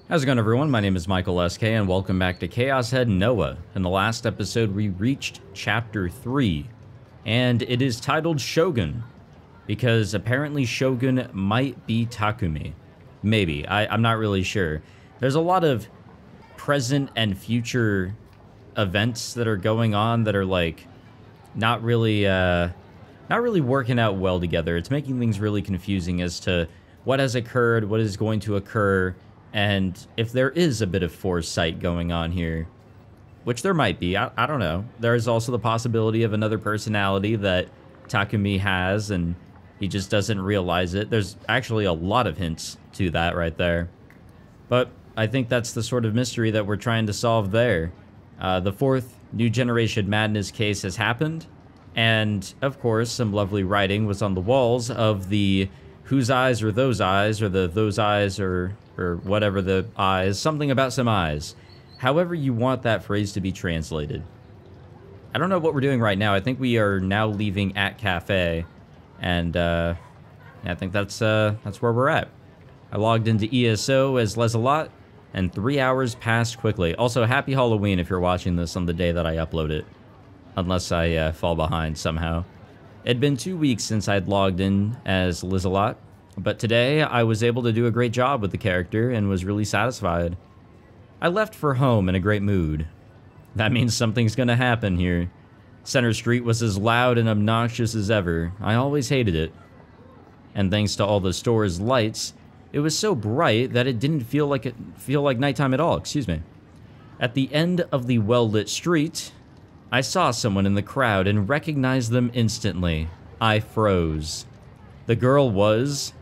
How's it going, everyone? My name is Michael SK, and welcome back to Chaos Head Noah. In the last episode, we reached Chapter 3, and it is titled Shogun, because apparently Shogun might be Takumi. Maybe. I'm not really sure. There's a lot of present and future events that are going on that are, like, not really working out well together. It's making things really confusing as to what has occurred, what is going to occur, and if there is a bit of foresight going on here, which there might be, I don't know. There is also the possibility of another personality that Takumi has, and he just doesn't realize it. There's actually a lot of hints to that right there. But I think that's the sort of mystery that we're trying to solve there. The fourth New Generation Madness case has happened, and of course, some lovely writing was on the walls of the whose eyes are those eyes, or the those eyes, or whatever the eyes, something about some eyes. However you want that phrase to be translated. I don't know what we're doing right now. I think we are now leaving at Cafe, and I think that's where we're at. I logged into ESO as Lesalot, and 3 hours passed quickly. Also, happy Halloween if you're watching this on the day that I upload it, unless I fall behind somehow. It'd been 2 weeks since I'd logged in as Lesalot, but today I was able to do a great job with the character and was really satisfied. I left for home in a great mood. That means something's gonna happen here. Center Street was as loud and obnoxious as ever. I always hated it. And thanks to all the store's lights, it was so bright that it didn't feel like nighttime at all, excuse me. At the end of the well-lit street, I saw someone in the crowd and recognized them instantly. I froze. The girl was...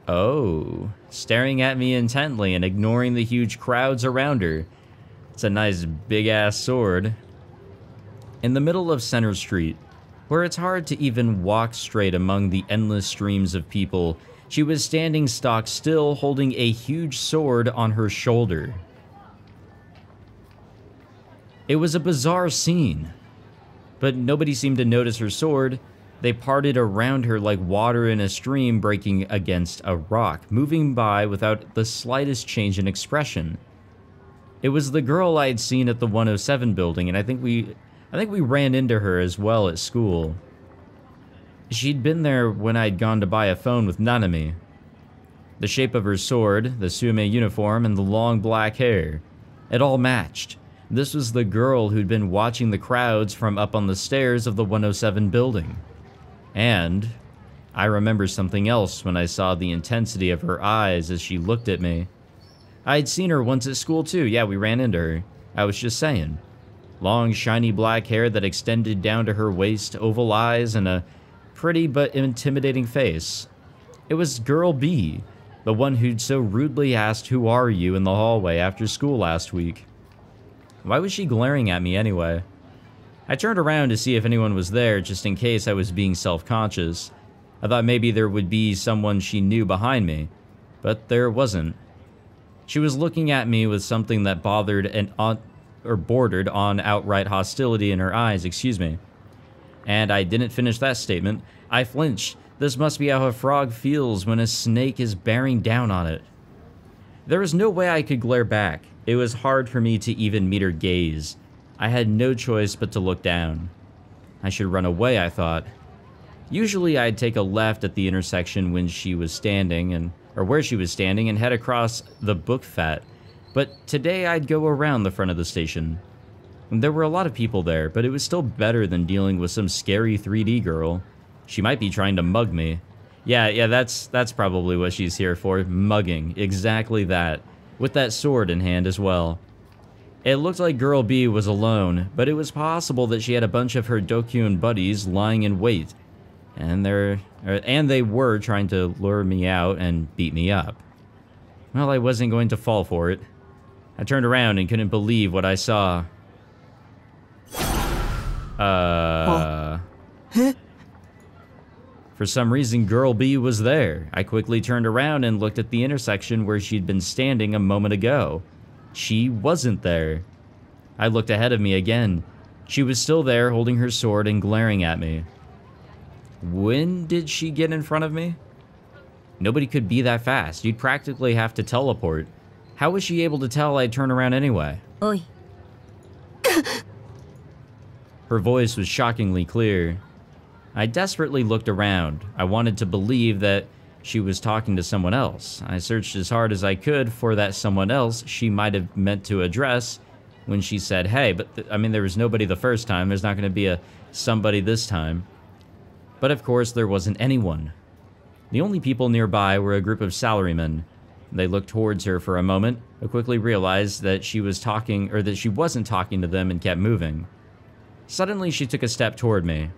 oh, staring at me intently and ignoring the huge crowds around her. It's a nice big-ass sword. In the middle of Center Street, where it's hard to even walk straight among the endless streams of people, she was standing stock still, holding a huge sword on her shoulder. It was a bizarre scene, but nobody seemed to notice her sword. They parted around her like water in a stream breaking against a rock, moving by without the slightest change in expression. It was the girl I had seen at the 107 building, and I think we ran into her as well at school. She'd been there when I'd gone to buy a phone with Nanami. The shape of her sword, the Sume uniform, and the long black hair, it all matched. This was the girl who'd been watching the crowds from up on the stairs of the 107 building. And I remember something else when I saw the intensity of her eyes as she looked at me. I'd seen her once at school too. Yeah, we ran into her. I was just saying. Long, shiny black hair that extended down to her waist, oval eyes, and a pretty but intimidating face. It was Girl B, the one who'd so rudely asked, "Who are you?" in the hallway after school last week. Why was she glaring at me anyway? I turned around to see if anyone was there, just in case I was being self-conscious. I thought maybe there would be someone she knew behind me, but there wasn't. She was looking at me with something that bordered on outright hostility in her eyes, excuse me. And I didn't finish that statement. I flinched. This must be how a frog feels when a snake is bearing down on it. There was no way I could glare back. It was hard for me to even meet her gaze. I had no choice but to look down. I should run away, I thought. Usually I'd take a left at the intersection when she was standing, or where she was standing, and head across the book fat. But today I'd go around the front of the station. There were a lot of people there, but it was still better than dealing with some scary 3D girl. She might be trying to mug me. Yeah, that's probably what she's here for, mugging, exactly that. With that sword in hand as well. It looked like Girl B was alone, but it was possible that she had a bunch of her Dokyun buddies lying in wait, and they were trying to lure me out and beat me up. Well, I wasn't going to fall for it. I turned around and couldn't believe what I saw. For some reason, Girl B was there. I quickly turned around and looked at the intersection where she'd been standing a moment ago. She wasn't there. I looked ahead of me again. She was still there, holding her sword and glaring at me. When did she get in front of me? Nobody could be that fast. You'd practically have to teleport. How was she able to tell I'd turn around anyway? Oi. Her voice was shockingly clear. I desperately looked around. I wanted to believe that she was talking to someone else. I searched as hard as I could for that someone else she might have meant to address when she said, hey, but I mean, there was nobody the first time. There's not going to be a somebody this time. But of course, there wasn't anyone. The only people nearby were a group of salarymen. They looked towards her for a moment, but quickly realized that she was talking, or that she wasn't talking to them and kept moving. Suddenly, she took a step toward me.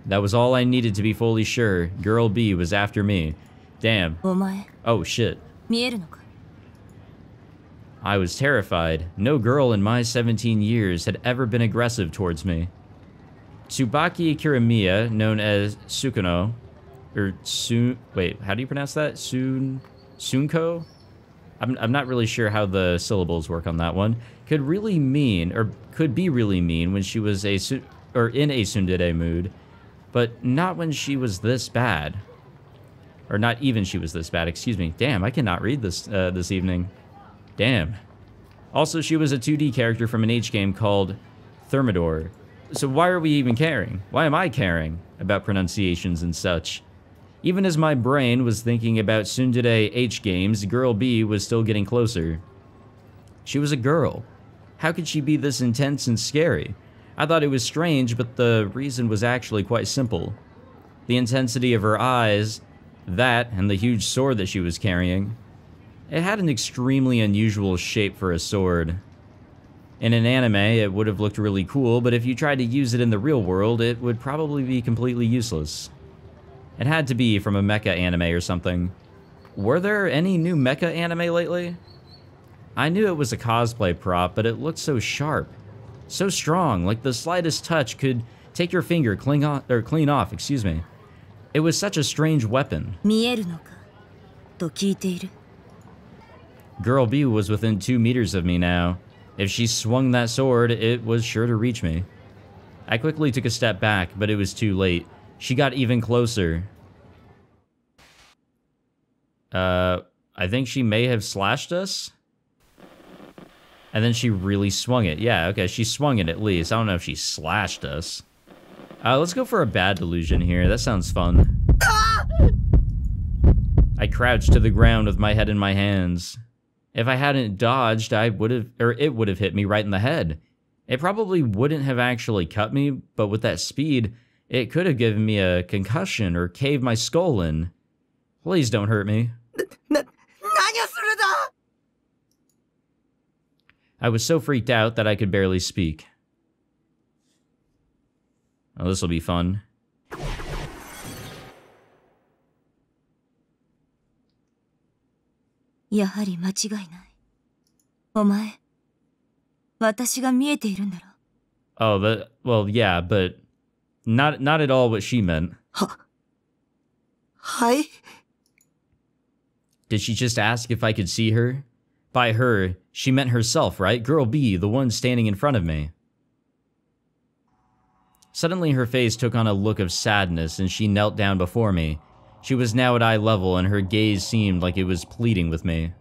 That was all I needed to be fully sure. Girl B was after me. Damn. Oh, shit. I was terrified. No girl in my 17 years had ever been aggressive towards me. Tsubaki Kirimiya, known as Sukuno, or wait, how do you pronounce that? Sunko? I'm not really sure how the syllables work on that one. Could be really mean when she was in a tsundere mood, but not when she was this bad. Or not even she was this bad, excuse me. Damn, I cannot read this this evening. Damn. Also, she was a 2D character from an H game called Thermidor. So why are we even caring? Why am I caring about pronunciations and such? Even as my brain was thinking about tsundere H games, girl B was still getting closer. She was a girl. How could she be this intense and scary? I thought it was strange, but the reason was actually quite simple. The intensity of her eyes, that, and the huge sword that she was carrying. It had an extremely unusual shape for a sword. In an anime, it would have looked really cool, but if you tried to use it in the real world, it would probably be completely useless. It had to be from a mecha anime or something. Were there any new mecha anime lately? I knew it was a cosplay prop, but it looked so sharp. So strong, like the slightest touch could take your finger clean off, excuse me. It was such a strange weapon. Girl B was within 2 meters of me now. If she swung that sword, it was sure to reach me. I quickly took a step back, but it was too late. She got even closer. I think she may have slashed us? And then she really swung it. Yeah, okay, she swung it at least. I don't know if she slashed us. Let's go for a bad delusion here. That sounds fun. I crouched to the ground with my head in my hands. If I hadn't dodged, it would have hit me right in the head. It probably wouldn't have actually cut me, but with that speed, it could have given me a concussion or caved my skull in. Please don't hurt me. I was so freaked out that I could barely speak. Oh, this'll be fun. Oh, well, yeah, but not at all what she meant. Hi? Did she just ask if I could see her? By her, she meant herself, right? Girl B, the one standing in front of me. Suddenly her face took on a look of sadness and she knelt down before me. She was now at eye level and her gaze seemed like it was pleading with me.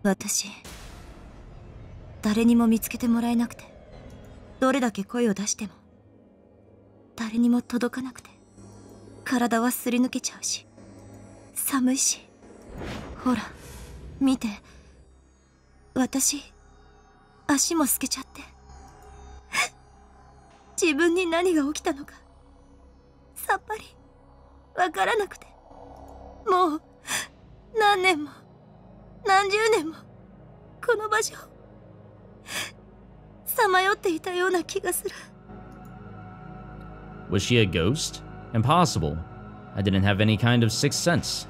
Was she a ghost? Impossible. I didn't have any kind of sixth sense.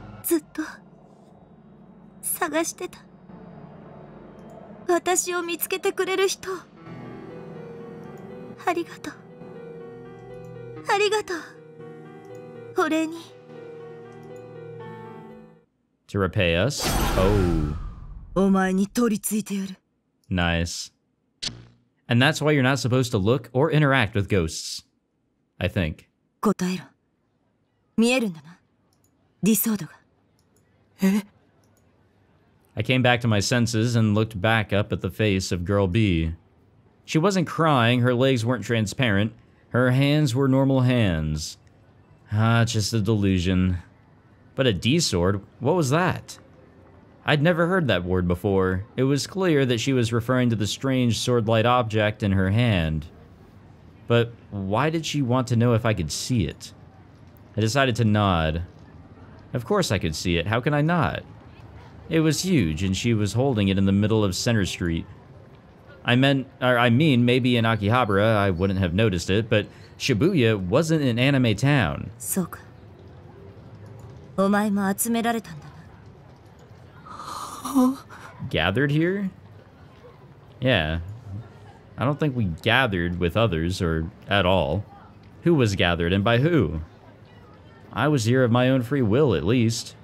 To repay us? Oh. Nice. And that's why you're not supposed to look or interact with ghosts. I think. I came back to my senses and looked back up at the face of Girl B. She wasn't crying, her legs weren't transparent, her hands were normal hands. Ah, just a delusion. But a D-sword? What was that? I'd never heard that word before. It was clear that she was referring to the strange sword-like object in her hand. But why did she want to know if I could see it? I decided to nod. Of course I could see it, how can I not? It was huge, and she was holding it in the middle of Center Street. I mean, maybe in Akihabara I wouldn't have noticed it, but Shibuya wasn't an anime town. Gathered here? Yeah. I don't think we gathered with others, or at all. Who was gathered, and by who? I was here of my own free will, at least.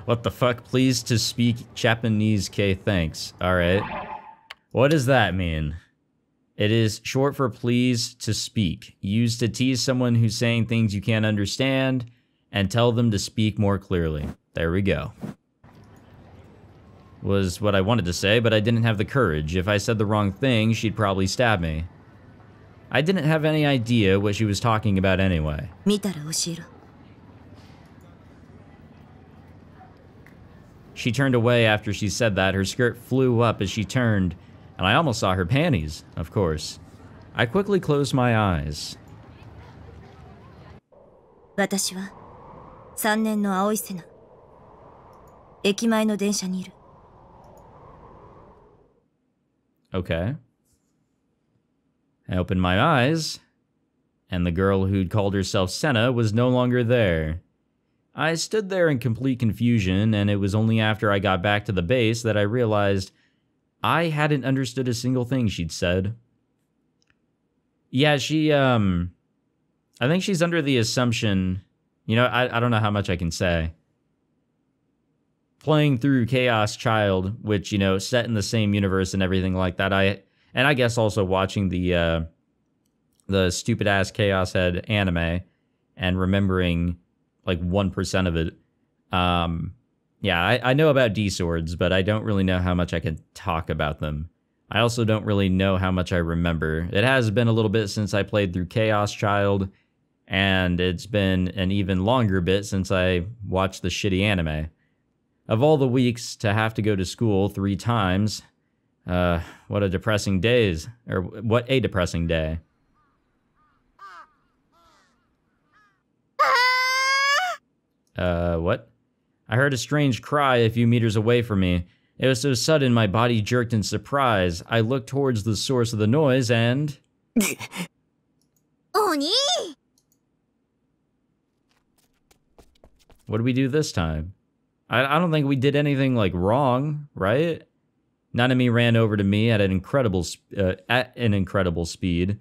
What the fuck? Please to speak Japanese, K, thanks. Alright. What does that mean? It is short for please to speak. Used to tease someone who's saying things you can't understand, and tell them to speak more clearly. There we go. Was what I wanted to say, but I didn't have the courage. If I said the wrong thing, she'd probably stab me. I didn't have any idea what she was talking about anyway. She turned away after she said that. Her skirt flew up as she turned, and I almost saw her panties, of course. I quickly closed my eyes. Okay. I opened my eyes, and the girl who'd called herself Senna was no longer there. I stood there in complete confusion, and it was only after I got back to the base that I realized I hadn't understood a single thing she'd said. Yeah, I think she's under the assumption, you know, I don't know how much I can say. Playing through Chaos Child, which, you know, set in the same universe and everything like that, and I guess also watching the stupid-ass Chaos Head anime and remembering, like, 1% of it. Yeah, I know about D-swords, but I don't really know how much I can talk about them. I also don't really know how much I remember. It has been a little bit since I played through Chaos Child, and it's been an even longer bit since I watched the shitty anime. Of all the weeks to have to go to school 3 times, what a depressing day. What a depressing day. What? I heard a strange cry a few meters away from me. It was so sudden my body jerked in surprise. I looked towards the source of the noise and... Oni! What did we do this time? I don't think we did anything, like, wrong, right? Nanami ran over to me at an incredible speed.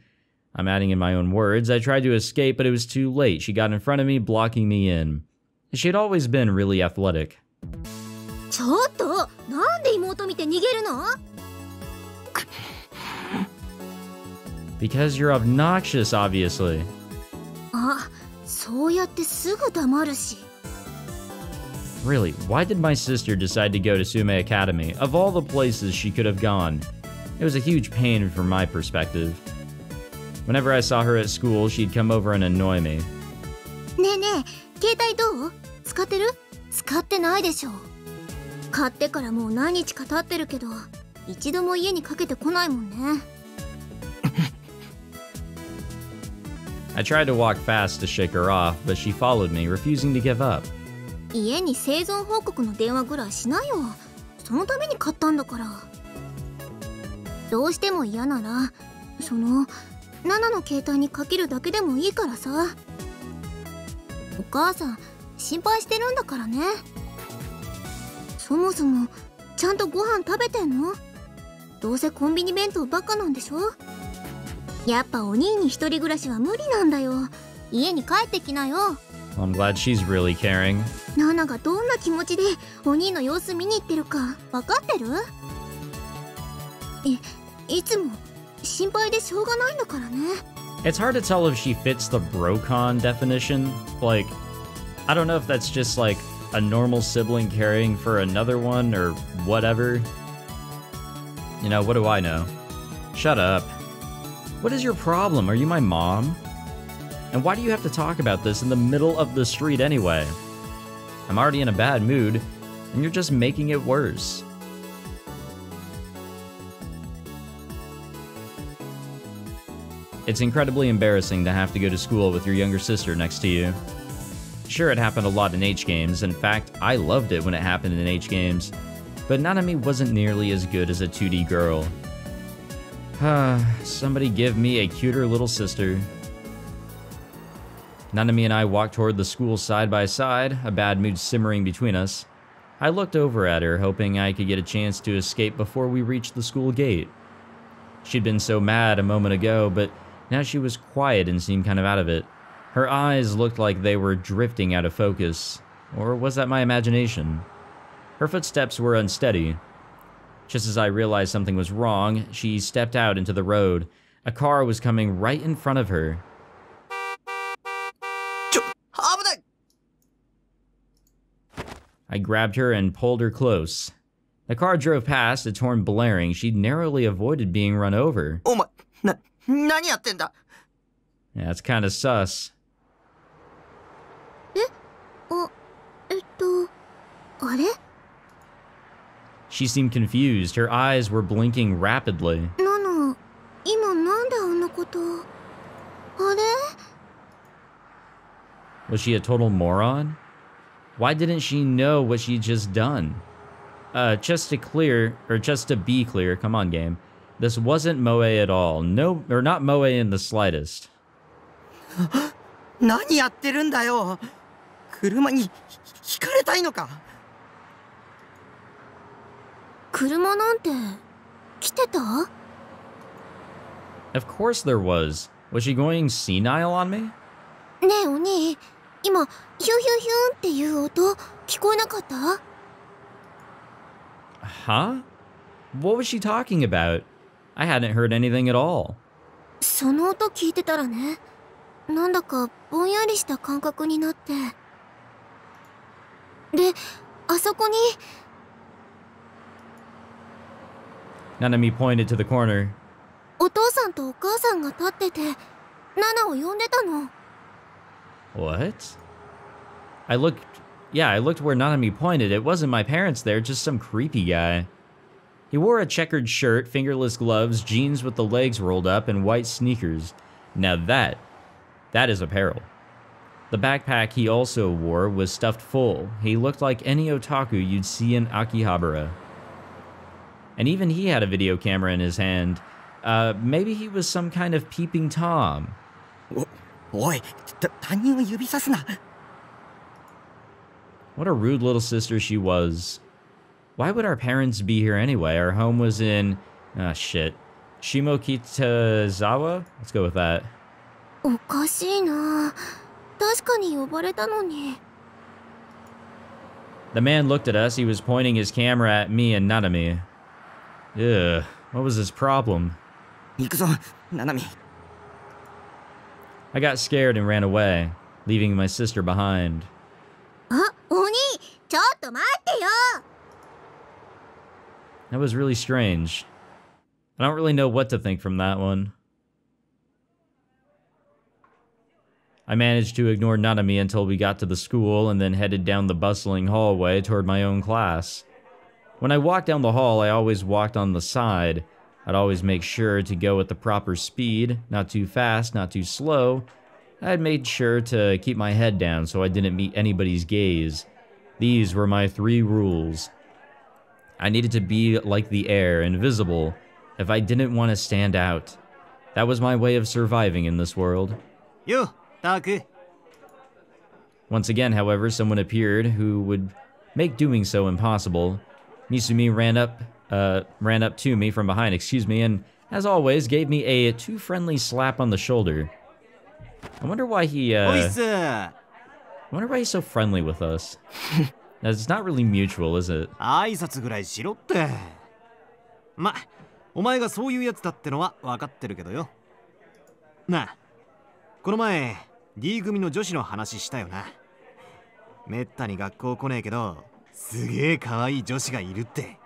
I'm adding in my own words. I tried to escape, but it was too late. She got in front of me, blocking me in. She had always been really athletic. Because you're obnoxious, obviously. Really, why did my sister decide to go to Sume Academy? Of all the places she could have gone, it was a huge pain from my perspective. Whenever I saw her at school, she'd come over and annoy me. I tried to walk fast to shake her off, but she followed me, refusing to give up. I'm glad she's really caring. It's hard to tell if she fits the brocon definition. Like, I don't know if that's just like a normal sibling caring for another one or whatever. You know, what do I know? Shut up. What is your problem? Are you my mom? And why do you have to talk about this in the middle of the street anyway? I'm already in a bad mood, and you're just making it worse. It's incredibly embarrassing to have to go to school with your younger sister next to you. Sure, it happened a lot in H games. In fact, I loved it when it happened in H games. But Nanami wasn't nearly as good as a 2D girl. Somebody give me a cuter little sister. Nanami and I walked toward the school side by side, a bad mood simmering between us. I looked over at her, hoping I could get a chance to escape before we reached the school gate. She'd been so mad a moment ago, but now she was quiet and seemed kind of out of it. Her eyes looked like they were drifting out of focus. Or was that my imagination? Her footsteps were unsteady. Just as I realized something was wrong, she stepped out into the road. A car was coming right in front of her. I grabbed her and pulled her close. The car drove past, its horn blaring. She narrowly avoided being run over. Yeah, it's kind of sus. She seemed confused. Her eyes were blinking rapidly. Was she a total moron? Why didn't she know what she'd just done? Just to be clear, come on game. This wasn't moe at all. No, or not moe in the slightest. Of course there was. Was she going senile on me? Huh? What was she talking about? I hadn't heard anything at all. Nanami pointed to the corner. What? I looked where Nanami pointed. It wasn't my parents there, just some creepy guy. He wore a checkered shirt, fingerless gloves, jeans with the legs rolled up, and white sneakers. Now that is apparel. The backpack he also wore was stuffed full. He looked like any otaku you'd see in Akihabara. And even he had a video camera in his hand. Maybe he was some kind of peeping Tom. What a rude little sister she was. Why would our parents be here anyway? Our home was in... Shimokitazawa? Let's go with that. The man looked at us. He was pointing his camera at me and Nanami. Ugh, what was his problem? I got scared and ran away, leaving my sister behind. That was really strange. I don't really know what to think from that one. I managed to ignore Nanami until we got to the school and then headed down the bustling hallway toward my own class. When I walked down the hall, I always walked on the side. I'd always make sure to go at the proper speed, not too fast, not too slow. I'd made sure to keep my head down so I didn't meet anybody's gaze. These were my 3 rules. I needed to be like the air, invisible, if I didn't want to stand out. That was my way of surviving in this world. Yo, Taku. Once again, however, someone appeared who would make doing so impossible. Misumi ran up to me from behind, and as always, gave me a too friendly slap on the shoulder. I wonder why he's so friendly with us. It's not really mutual, is it? 挨拶ぐらいしろって。ま、お前がそういうやつだってのは分かってるけどよ。なあ、この前 D 組の女子の話したよな。めったに学校来ねえけど、すげえ可愛い女子がいるって。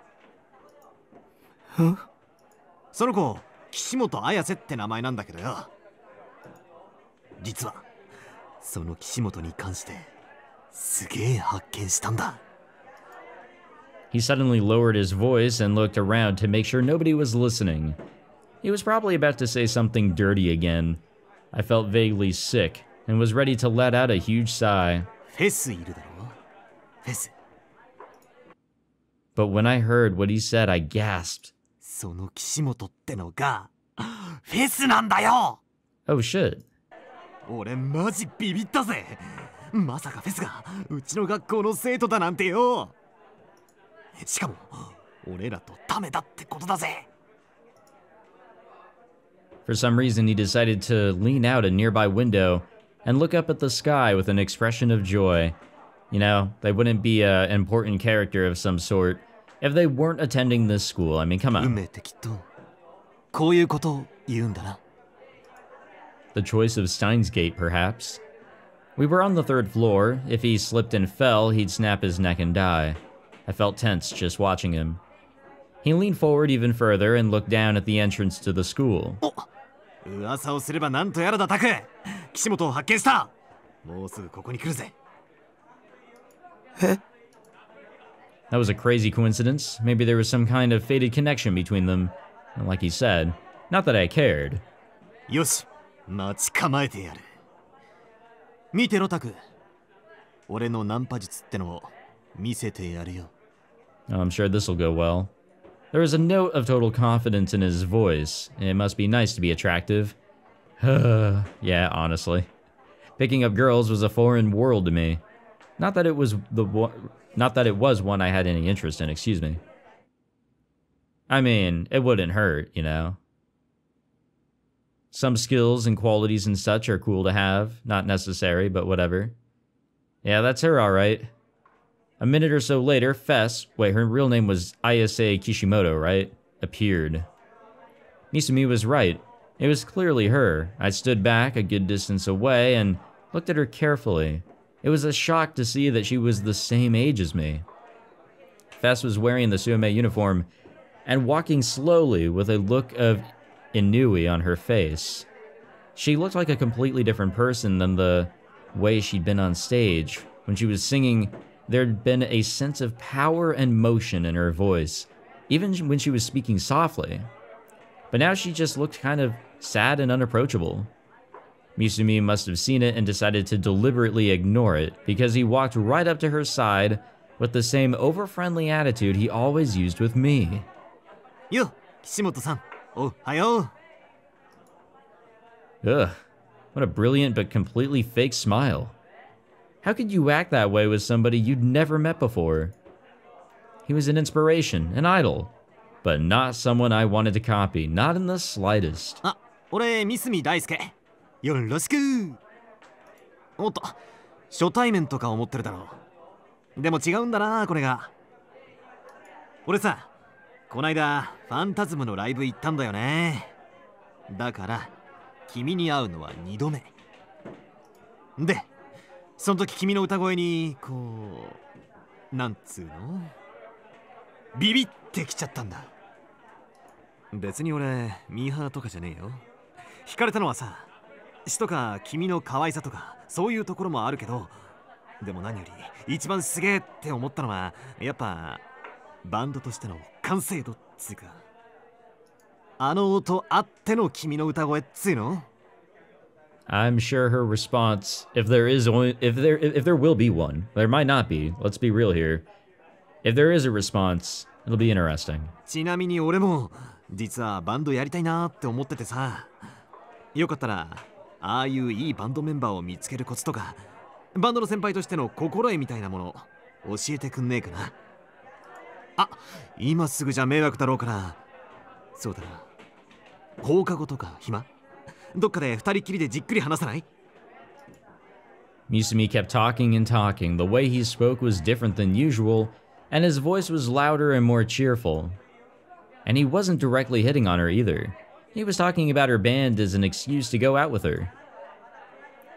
その子、岸本綾瀬って名前なんだけどよ。実は、その岸本に関して、すげえ発見したんだ。He suddenly lowered his voice and looked around to make sure nobody was listening. He was probably about to say something dirty again. I felt vaguely sick and was ready to let out a huge sigh. フェスいるだろ？フェス。But when I heard what he said, I gasped. その岸本ってのが、フェスなんだよ！ Oh shit. 俺マジビビったぜ。まさかフェスがうちの学校の生徒だなんてよ。しかも俺らとタメだってことだぜ。For some reason, he decided to lean out a nearby window and look up at the sky with an expression of joy. You know, they wouldn't be an important character of some sort if they weren't attending this school. I mean, come on. 運命ってきっとこういうことを言うんだな。The choice of Steins Gate, perhaps. We were on the third floor. If he slipped and fell, he'd snap his neck and die. I felt tense just watching him. He leaned forward even further and looked down at the entrance to the school. 噂をすればなんとやらだタク。岸本を発見した。もうすぐここに来るぜ。That was a crazy coincidence. Maybe there was some kind of fated connection between them. And like he said, not that I cared. よし、待ち構えてやる。見てろタク。俺のナンパ術ってのを見せてやるよ。I'm sure this'll go well. There was a note of total confidence in his voice. It must be nice to be attractive. Yeah, honestly. Picking up girls was a foreign world to me. Not that it was one I had any interest in, excuse me. I mean, it wouldn't hurt, you know. Some skills and qualities and such are cool to have. Not necessary, but whatever. Yeah, that's her, alright. A minute or so later, Fess, wait, her real name was Ayase Kishimoto, right? Appeared. Misumi was right. It was clearly her. I stood back a good distance away and looked at her carefully. It was a shock to see that she was the same age as me. Fess was wearing the Sume uniform and walking slowly with a look of ennui on her face. She looked like a completely different person than the way she'd been on stage. When she was singing, there'd been a sense of power and motion in her voice, even when she was speaking softly. But now she just looked kind of sad and unapproachable. Misumi must have seen it and decided to deliberately ignore it, because he walked right up to her side with the same over-friendly attitude he always used with me. Yo, Kishimoto-san. Oh, hiyo. Ugh, what a brilliant but completely fake smile. How could you act that way with somebody you'd never met before? He was an inspiration, an idol, but not someone I wanted to copy, not in the slightest. あ、俺、三角大輔。よろしく。おっと、初対面とか思ってるだろう。でも違うんだな、これが。俺さ、こないだファンタズムのライブ行ったんだよね。だから、君に会うのは2度目。で、その時君の歌声にこうなんつうのビビってきちゃったんだ。別に俺ミーハーとかじゃねえよ。惹かれたのはさ、詩とか君の可愛さとかそういうところもあるけど、でも何より一番すげえって思ったのはやっぱバンドとしての完成度っつうか、あの音あっての君の歌声っつうの。I'm sure her response, if there will be one, there might not be. Let's be real here. If there is a response, it'll be interesting. ちなみに俺も実はバンドやりたいなって思っててさ、よかったらああいういいバンドメンバーを見つけるコツとか、バンドの先輩としての心得みたいなもの教えてくんねえかな。あ、今すぐじゃ迷惑だろうから、そうだな、放課後とか暇？どっかで二人きりでじっくり話さない？ Misumi kept talking and talking. The way he spoke was different than usual, and his voice was louder and more cheerful. And he wasn't directly hitting on her either. He was talking about her band as an excuse to go out with her.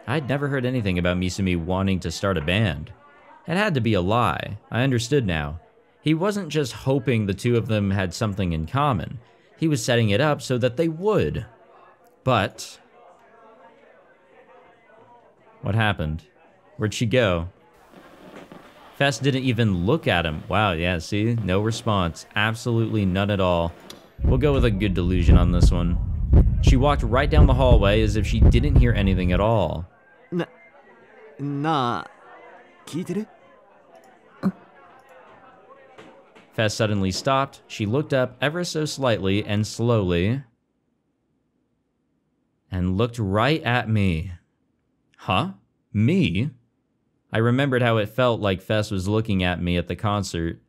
I'd never heard anything about Misumi wanting to start a band. It had to be a lie. I understood now. He wasn't just hoping the two of them had something in common. He was setting it up so that they would. But... what happened? Where'd she go? Fess didn't even look at him. Wow, yeah, see? No response. Absolutely none at all. We'll go with a good delusion on this one. She walked right down the hallway as if she didn't hear anything at all. Fess suddenly stopped. She looked up ever so slightly and slowly. And looked right at me. Huh? Me? I remembered how it felt like Fess was looking at me at the concert.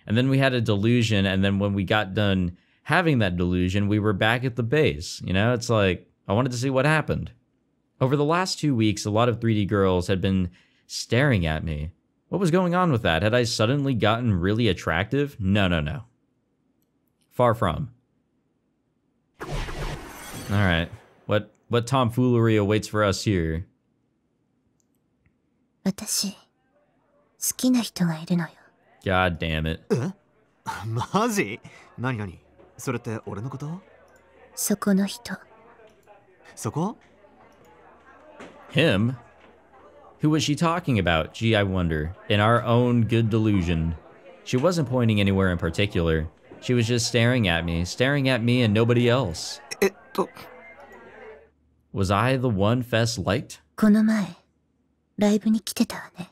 And then we had a delusion, and then when we got done having that delusion, we were back at the base. You know, it's like, I wanted to see what happened. Over the last 2 weeks, a lot of 3D girls had been staring at me. What was going on with that? Had I suddenly gotten really attractive? No. Far from. Alright, what tomfoolery awaits for us here? 私、好きな人がいるのよ。 God damn it. マジ？何？それって俺のこと？そこの人。そこ？ Him? Who was she talking about? Gee, I wonder. In our own good delusion. She wasn't pointing anywhere in particular. She was just staring at me and nobody else. Was I the one Fess liked? この前、ライブに来てたわね。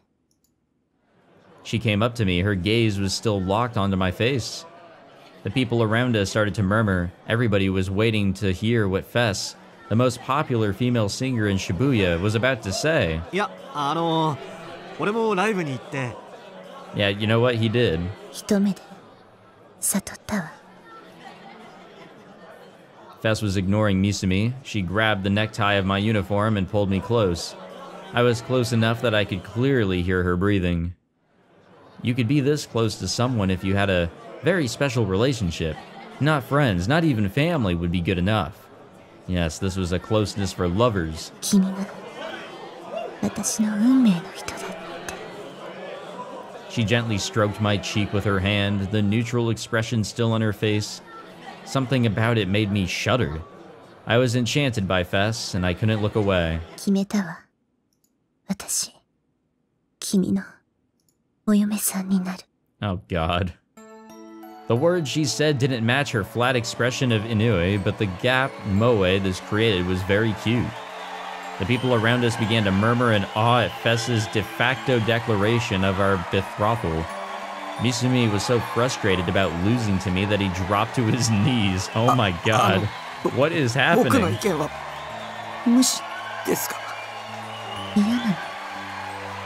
She came up to me, her gaze was still locked onto my face. The people around us started to murmur. Everybody was waiting to hear what Fess, the most popular female singer in Shibuya, was about to say. いや、俺もライブに行って。 Yeah, you know what? He did. 一目で悟ったわ。 Fess was ignoring Misumi. She grabbed the necktie of my uniform and pulled me close. I was close enough that I could clearly hear her breathing. You could be this close to someone if you had a very special relationship. Not friends, not even family would be good enough. Yes, this was a closeness for lovers. 君が私の運命の人だって。 She gently stroked my cheek with her hand, the neutral expression still on her face. Something about it made me shudder. I was enchanted by Fess, and I couldn't look away. 決めたわ。私、君のお嫁さんになる。 Oh god. The words she said didn't match her flat expression of Inoue, but the gap moe this created was very cute. The people around us began to murmur in awe at Fess's de facto declaration of our betrothal. Misumi was so frustrated about losing to me that he dropped to his knees. Oh my god. What is happening? 僕の意見は無視ですか？嫌なの？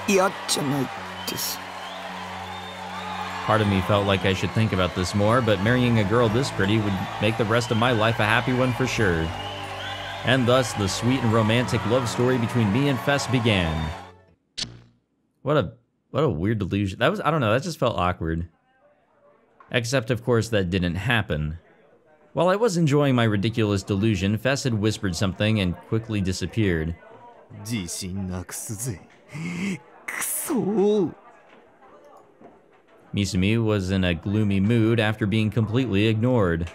嫌じゃないです。 Part of me felt like I should think about this more, but marrying a girl this pretty would make the rest of my life a happy one for sure. And thus, the sweet and romantic love story between me and Fess began. What a weird delusion. That was, I don't know, that just felt awkward. Except, of course, that didn't happen. While I was enjoying my ridiculous delusion, Fess had whispered something and quickly disappeared. 自信なくすぜ。くそー。 Misumi was in a gloomy mood after being completely ignored.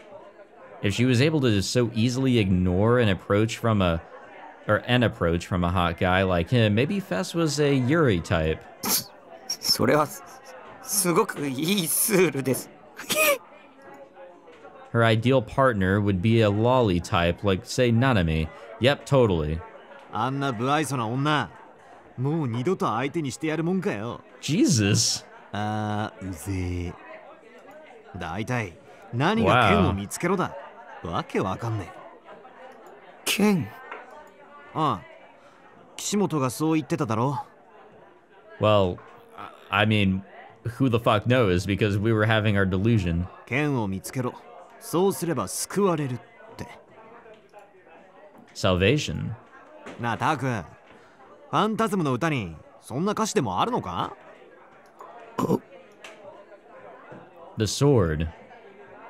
If she was able to so easily ignore an approach from a hot guy like him, maybe Fess was a Yuri type. それはすごくいいスールです。 Her ideal partner would be a lolly type, like, say, Nanami. Yep, totally. あんな不愛想な女、もう二度と相手にしてやるもんかよ。 Jesus. うぜえ。だいたい何が剣を見つけろだ。わけわかんねえ。剣？ああ、岸本がそう言ってただろ。 Well, I mean, who the fuck knows, because we were having our delusion. 剣を見つけろ。そうすれば救われるって。Salvation. なあ、タク。ファンタズムの歌にそんな歌詞でもあるのか？ The sword.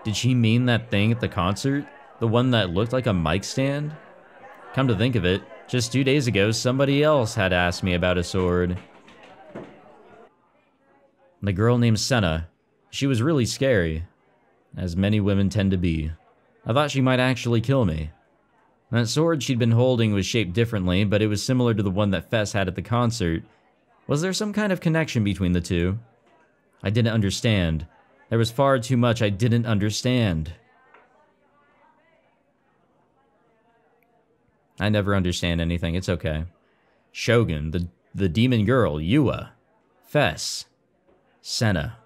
Did she mean that thing at the concert? The one that looked like a mic stand? Come to think of it, just 2 days ago, somebody else had asked me about a sword. The girl named Senna. She was really scary, as many women tend to be. I thought she might actually kill me. That sword she'd been holding was shaped differently, but it was similar to the one that Fess had at the concert. Was there some kind of connection between the two? I didn't understand. There was far too much I didn't understand. I never understand anything, it's okay. Shogun, the demon girl, Yua, Fess, Senna,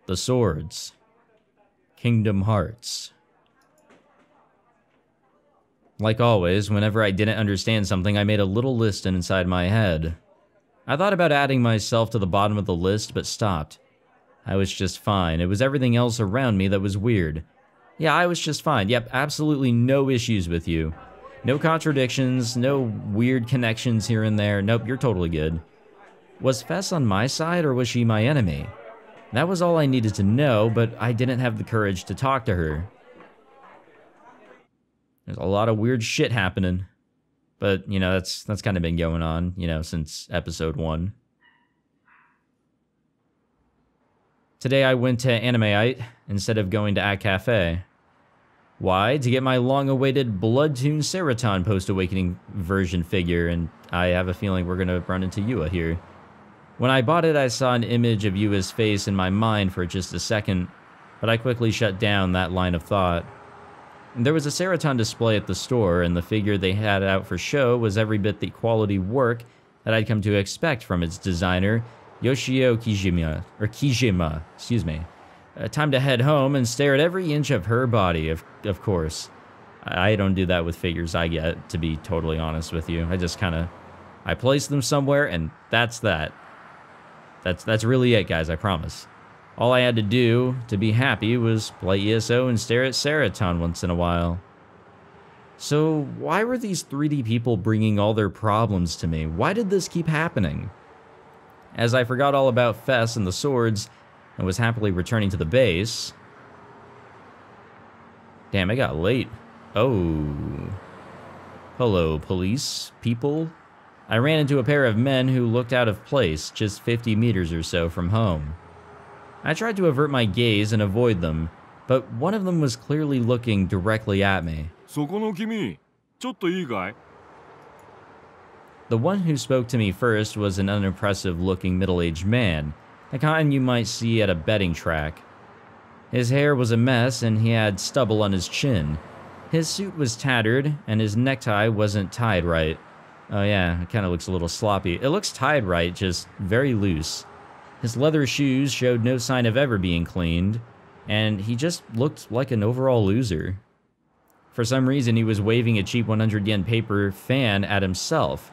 the swords, Kingdom Hearts. Like always, whenever I didn't understand something, I made a little list inside my head. I thought about adding myself to the bottom of the list, but stopped. I was just fine. It was everything else around me that was weird. Yeah, I was just fine. Yep, absolutely no issues with you. No contradictions, no weird connections here and there. Nope, you're totally good. Was Fess on my side, or was she my enemy? That was all I needed to know, but I didn't have the courage to talk to her. There's a lot of weird shit happening. But, you know, that's kind of been going on, you know, since episode 1. Today I went to Animeite instead of going to At Cafe. Why? To get my long-awaited Bloodtoon Seraton post-awakening version figure, and I have a feeling we're gonna run into Yua here. When I bought it, I saw an image of Yua's face in my mind for just a second, but I quickly shut down that line of thought. There was a Seraton display at the store, and the figure they had out for show was every bit the quality work that I'd come to expect from its designer, Yoshio Kijima, excuse me. Time to head home and stare at every inch of her body, of course. I don't do that with figures I get, to be totally honest with you. I just I place them somewhere, and that's that. That's really it, guys, I promise. All I had to do to be happy was play ESO and stare at Seraton once in a while. So why were these 3D people bringing all their problems to me? Why did this keep happening? As I forgot all about Fess and the swords and was happily returning to the base... Damn, it got late. Oh. Hello, police people. I ran into a pair of men who looked out of place just 50 meters or so from home. I tried to avert my gaze and avoid them, but one of them was clearly looking directly at me. The one who spoke to me first was an unimpressive-looking middle-aged man, the kind you might see at a betting track. His hair was a mess and he had stubble on his chin. His suit was tattered and his necktie wasn't tied right. Oh yeah, it kind of looks a little sloppy. It looks tied right, just very loose. His leather shoes showed no sign of ever being cleaned, and he just looked like an overall loser. For some reason, he was waving a cheap 100 yen paper fan at himself,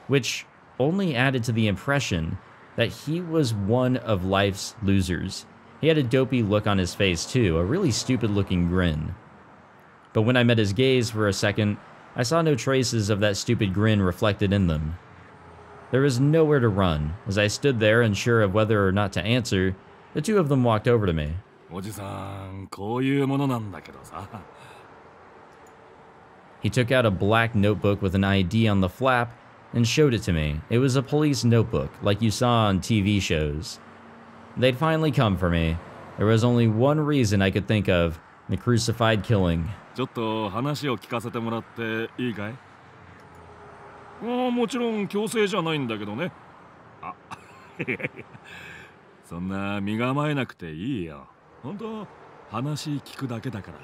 which only added to the impression that he was one of life's losers. He had a dopey look on his face too, a really stupid-looking grin. But when I met his gaze for a second, I saw no traces of that stupid grin reflected in them. There was nowhere to run. As I stood there, unsure of whether or not to answer, the two of them walked over to me. He took out a black notebook with an ID on the flap and showed it to me. It was a police notebook, like you saw on TV shows. They'd finally come for me. There was only one reason I could think of: the crucified killing. もちろん強制じゃないんだけどね。あ、そんな身構えなくていいよ。本当話聞くだけだから。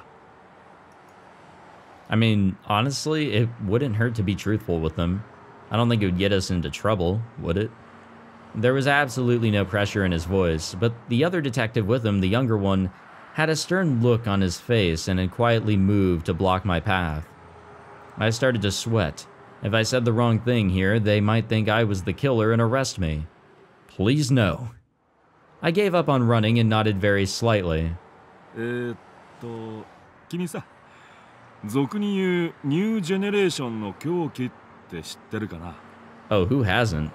I mean, honestly, it wouldn't hurt to be truthful with them. I don't think it would get us into trouble, would it? There was absolutely no pressure in his voice, but the other detective with him, the younger one, had a stern look on his face and had quietly moved to block my path. I started to sweat. If I said the wrong thing here, they might think I was the killer and arrest me. Please no. I gave up on running and nodded very slightly. 君さ、俗に言うニュージェネレーションの狂気って知ってるかな? Oh, who hasn't?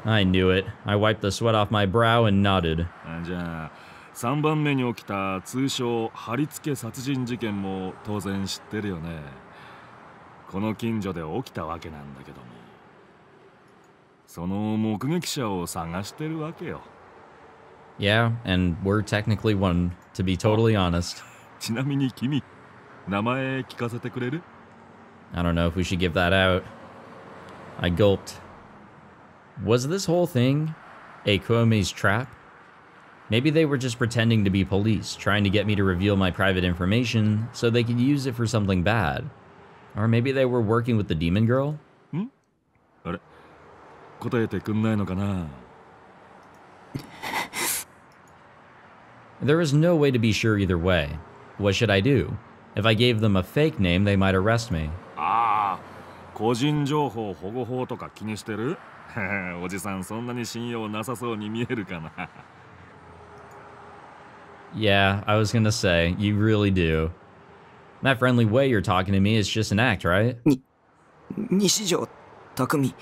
I knew it. I wiped the sweat off my brow and nodded. じゃあ、3番目に起きた通称貼り付け殺人事件も当然知ってるよね。この近所で起きたわけなんだけども、その目撃者を探してるわけよ。Yeah, and we're technically one, to be totally honest. ちなみに君、名前聞かせてくれる？ I don't know if we should give that out. I gulped. Was this whole thing a Kuome's trap? Maybe they were just pretending to be police, trying to get me to reveal my private information so they could use it for something bad. Or maybe they were working with the demon girl? あれ、答えてくんないのかな? There was no way to be sure either way. What should I do? If I gave them a fake name, they might arrest me. ああ、個人情報保護法とか気にしてる？おじさんそんなに信用なさそうに見えるかな。Yeah, I was gonna say, you really do. That friendly way you're talking to me is just an act, right? Nishijo, Takumi.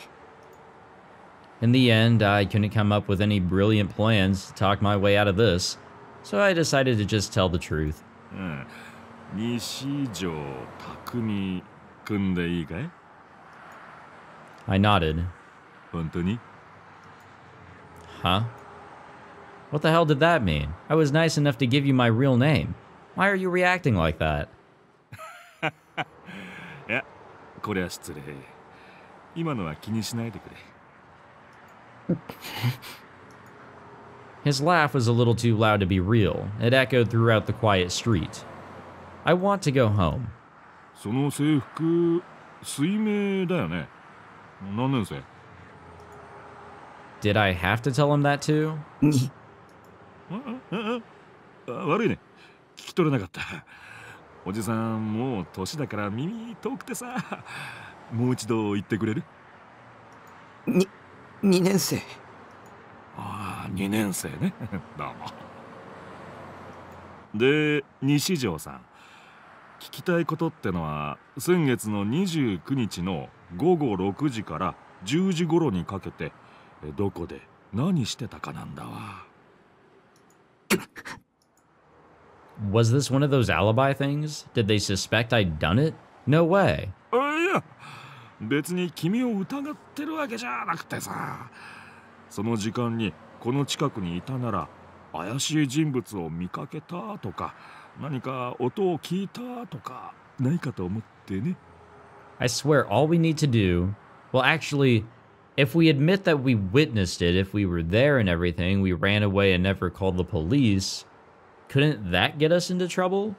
In the end, I couldn't come up with any brilliant plans to talk my way out of this, so I decided to just tell the truth. 西条匠くんでいいかい? I nodded. 本当に? Huh? What the hell did that mean? I was nice enough to give you my real name. Why are you reacting like that? いや、これは失礼。今のは気にしないでくれ。His laugh was a little too loud to be real. It echoed throughout the quiet street. I want to go home. その制服、水明だよね。何年生? Did I have to tell him that too? 悪いね。聞き取れなかった。おじさんもう年だから耳遠くてさ。もう一度言ってくれる？2年生。ああ、2年生ね。どうも。で、西条さん。聞きたいことってのは、先月の29日の午後6時から10時頃にかけて、どこで何してたかなんだわ。Was this one of those alibi things? Did they suspect I'd done it? No way. いや、別に君を疑ってるわけじゃなくてさ。その時間にこの近くにいたなら、怪しい人物を見かけたとか、何か音を聞いたとか、ないかと思ってね。I swear all we need to do... Well, actually, if we admit that we witnessed it, if we were there and everything, we ran away and never called the police, couldn't that get us into trouble?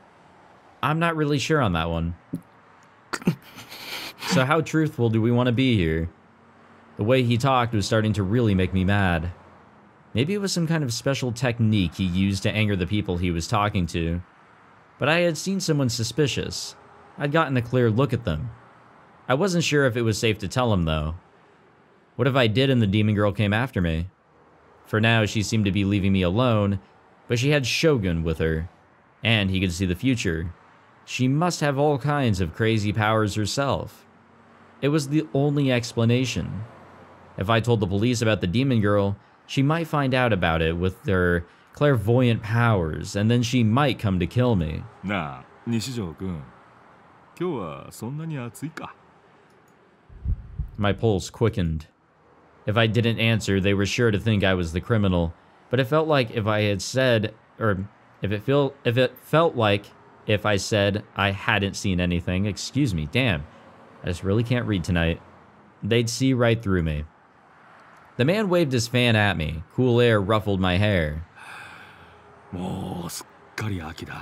I'm not really sure on that one. So how truthful do we want to be here? The way he talked was starting to really make me mad. Maybe it was some kind of special technique he used to anger the people he was talking to. But I had seen someone suspicious. I'd gotten a clear look at them. I wasn't sure if it was safe to tell him, though. What if I did and the demon girl came after me? For now, she seemed to be leaving me alone, but she had Shogun with her, and he could see the future. She must have all kinds of crazy powers herself. It was the only explanation. If I told the police about the demon girl, she might find out about it with their clairvoyant powers, and then she might come to kill me. なあ、西条くん。今日はそんなに暑いか? My pulse quickened. If I didn't answer, they were sure to think I was the criminal, but it felt like if I had said, or if it felt like if I said I hadn't seen anything, excuse me, damn, I just really can't read tonight, they'd see right through me. The man waved his fan at me. Cool air ruffled my hair. もうすっかり秋だ。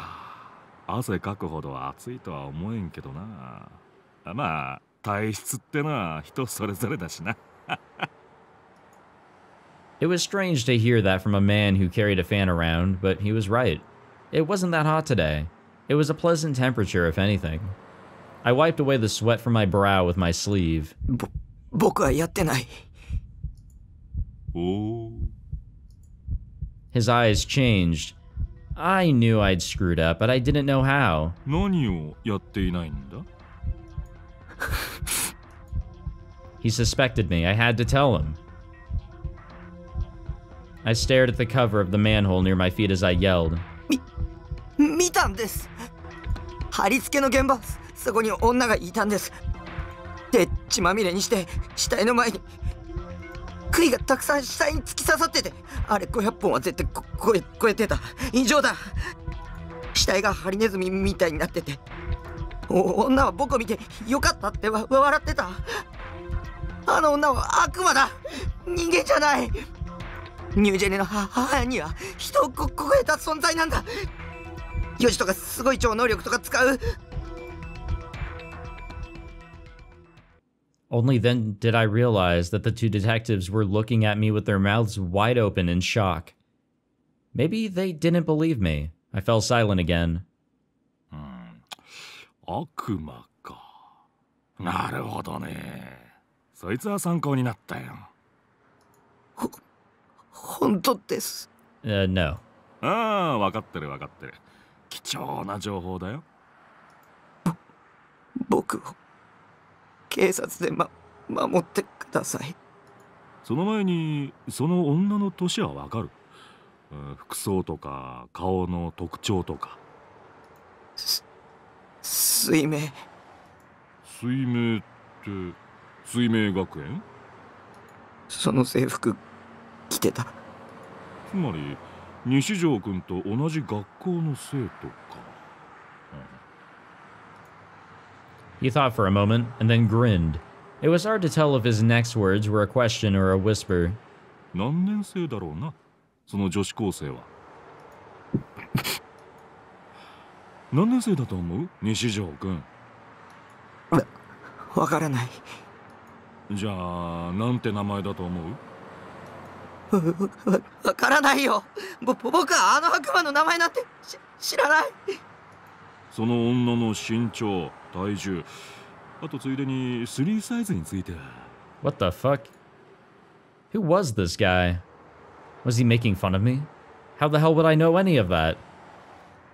汗かくほど暑いとは思えんけどな。まあ、体質ってのは人それぞれだしな。It was strange to hear that from a man who carried a fan around, but he was right. It wasn't that hot today. It was a pleasant temperature, if anything. I wiped away the sweat from my brow with my sleeve. 僕はやってない。お。 His eyes changed. I knew I'd screwed up, but I didn't know how. 何をやっていないんだ? He suspected me. I had to tell him. I stared at the cover of the manhole near my feet as I yelled. 見たんです。貼り付けの現場、そこに女がいたんです。で、血まみれにして死体の前に。杭がたくさん死体に突き刺さってて、あれ500本は絶対超えてた。異常だ。死体がハリネズミみたいになってて、女は僕を見てよかったって笑ってた。あの女は悪魔だ。人間じゃない。ニュージェネの母には人を超えた存在なんだ。ヨシとかすごい超能力とか使う。Only then did I realize that the two detectives were looking at me with their mouths wide open in shock. Maybe they didn't believe me. I fell silent again. 悪魔か。なるほどね。そいつは参考になったよ。本当です。No. ああ、わかってるわかってる。貴重な情報だよ。僕を警察で守ってください。その前にその女の年はわかる？服装とか顔の特徴とか。水明。水明って水明学園？その制服着てた。つまり西条君と同じ学校の生徒か。He thought for a moment and then grinned. It was hard to tell if his next words were a question or a whisper. 何年生だろうな、その女子高生は。何年生だと思う？西条君。わからない。じゃあなんて名前だと思う？わからないよ。僕はあの悪魔の名前なんて知らない。その女の身長、体重、あとついでに3サイズについては。What the fuck? Who was this guy? Was he making fun of me? How the hell would I know any of that?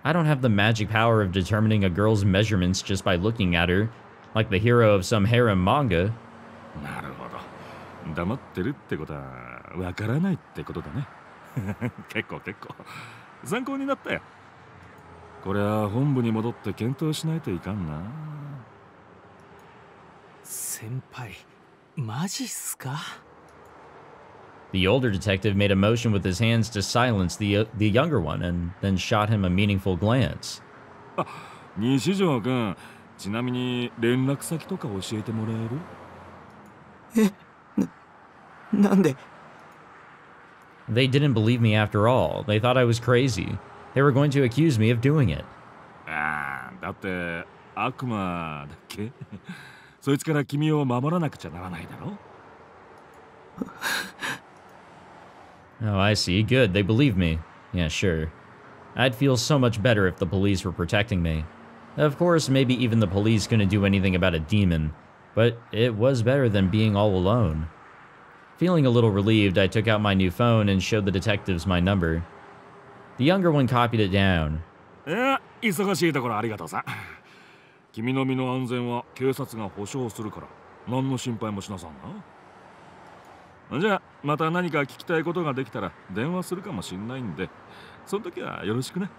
I don't have the magic power of determining a girl's measurements just by looking at her, like the hero of some harem manga. なるほど。黙ってるってことはわからないってことだね。結構。参考になったよ。これは本部に戻って検討しないといかんな。先輩、マジっすか？ The older detective made a motion with his hands to silence the younger one and then shot him a meaningful glance. あ、西条君、ちなみに連絡先とか教えてもらえる？なんで？ They didn't believe me after all. They thought I was crazy. They were going to accuse me of doing it. ああ、だって悪魔だっけ？そいつから君を守らなくちゃならないだろ？ Oh, I see. Good. They believe me. Yeah, sure. I'd feel so much better if the police were protecting me. Of course, maybe even the police couldn't do anything about a demon, but it was better than being all alone. Feeling a little relieved, I took out my new phone and showed the detectives my number. The younger one copied it down. 忙しいところありがとうさ。君の身の安全は警察が保証するから、何の心配もしなさんな。じゃあ、また何か聞きたいことができたら電話するかもしんないんで、その時はよろしくね。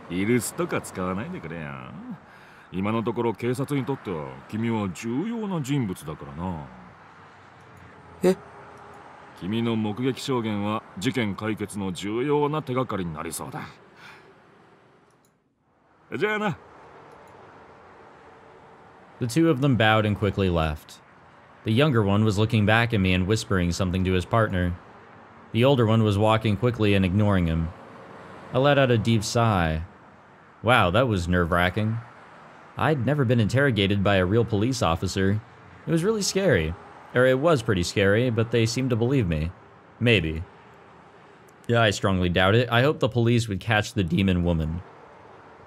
イルスとか使わないでくれよ。今のところ警察にとっては君は重要な人物だからな。君の目撃証言は事件解決の重要な手がかりになりそうだ。じゃあな。The two of them bowed and quickly left. The younger one was looking back at me and whispering something to his partner. The older one was walking quickly and ignoring him. I let out a deep sigh. Wow, that was nerve-wracking. I'd never been interrogated by a real police officer. It was really scary. Or it was pretty scary, but they seemed to believe me. Maybe. Yeah, I strongly doubt it. I hope the police would catch the demon woman.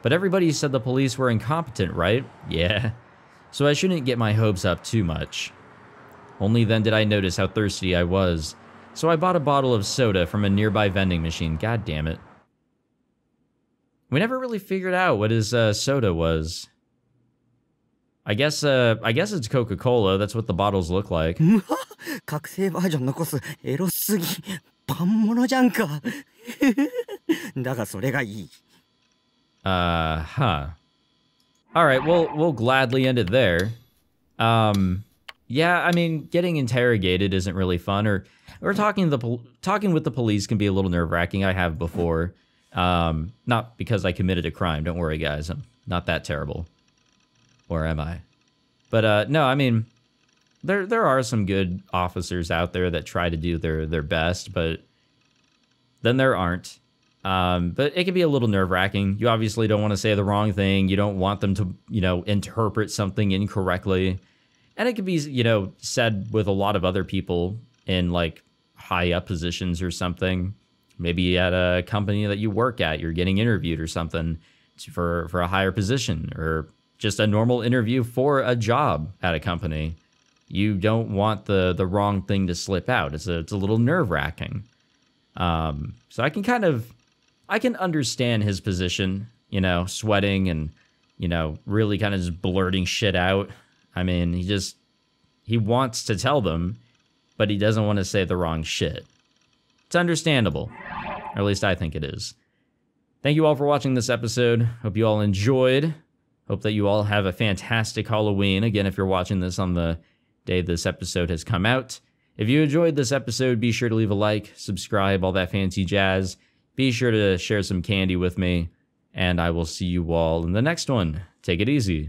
But everybody said the police were incompetent, right? Yeah. So I shouldn't get my hopes up too much. Only then did I notice how thirsty I was. So I bought a bottle of soda from a nearby vending machine. God damn it. We never really figured out what his soda was. I guess it's Coca-Cola. That's what the bottles look like. 覚醒バージョン残すエロすぎ。パンモノじゃんか。だがそれがいい。Huh. Alright, we'll gladly end it there. Yeah, I mean, getting interrogated isn't really fun, or talking with the police can be a little nerve-wracking. I have before. Not because I committed a crime. Don't worry, guys. I'm not that terrible. Or am I? But no, I mean, there are some good officers out there that try to do their best, but then there aren't. But it can be a little nerve-wracking. You obviously don't want to say the wrong thing. You don't want them to, interpret something incorrectly. And it can be, said with a lot of other people in like high up positions or something. Maybe at a company that you work at, you're getting interviewed or something for a higher position, or just a normal interview for a job at a company. You don't want the wrong thing to slip out. It's a little nerve-wracking. So I can understand his position, sweating and, really kind of just blurting shit out. I mean, he wants to tell them, but he doesn't want to say the wrong shit. It's understandable, or at least I think it is. Thank you all for watching this episode. Hope you all enjoyed. Hope that you all have a fantastic Halloween. Again, if you're watching this on the day this episode has come out. If you enjoyed this episode, be sure to leave a like, subscribe, all that fancy jazz. Be sure to share some candy with me, and I will see you all in the next one. Take it easy.